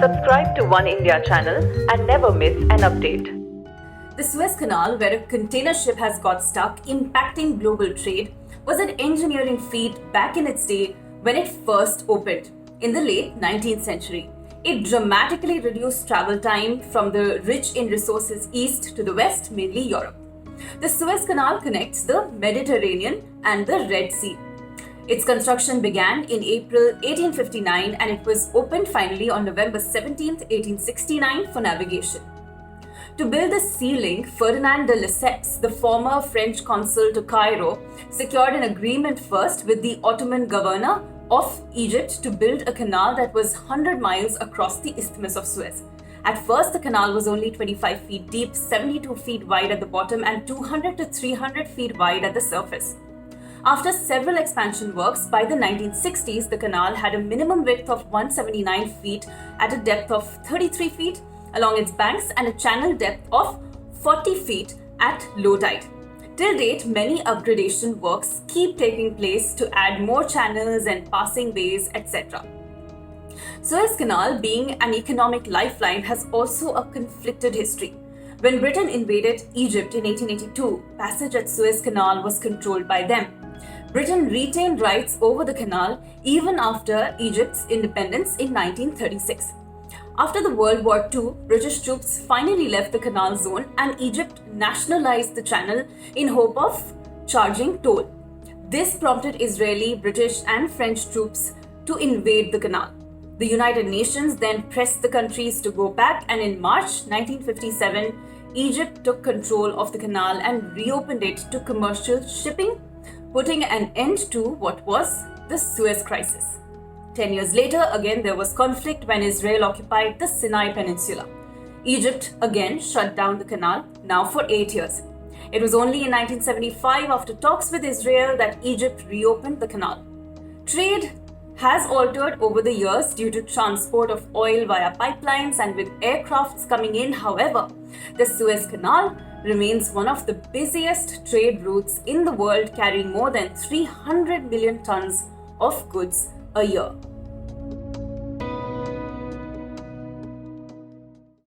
Subscribe to One India channel and never miss an update. The Suez Canal, where a container ship has got stuck, impacting global trade, was an engineering feat back in its day when it first opened in the late 19th century. It dramatically reduced travel time from the rich in resources east to the west, mainly Europe. The Suez Canal connects the Mediterranean and the Red Sea. Its construction began in April 1859 and it was opened finally on November 17, 1869 for navigation. To build the sea link, Ferdinand de Lesseps, the former French consul to Cairo, secured an agreement first with the Ottoman governor of Egypt to build a canal that was 100 miles across the Isthmus of Suez. At first, the canal was only 25 feet deep, 72 feet wide at the bottom, and 200 to 300 feet wide at the surface. After several expansion works, by the 1960s, the canal had a minimum width of 179 feet at a depth of 33 feet along its banks and a channel depth of 40 feet at low tide. Till date, many upgradation works keep taking place to add more channels and passing bays, etc. Suez Canal, being an economic lifeline, has also a conflicted history. When Britain invaded Egypt in 1882, passage at Suez Canal was controlled by them. Britain retained rights over the canal even after Egypt's independence in 1936. After the World War II, British troops finally left the canal zone and Egypt nationalized the channel in hope of charging toll. This prompted Israeli, British and French troops to invade the canal. The United Nations then pressed the countries to go back, and in March 1957, Egypt took control of the canal and reopened it to commercial shipping, putting an end to what was the Suez Crisis. 10 years later, again there was conflict when Israel occupied the Sinai Peninsula. Egypt again shut down the canal, now for 8 years. It was only in 1975, after talks with Israel, that Egypt reopened the canal. Trade has altered over the years due to transport of oil via pipelines and with aircrafts coming in. However, the Suez Canal remains one of the busiest trade routes in the world, carrying more than 300 million tons of goods a year.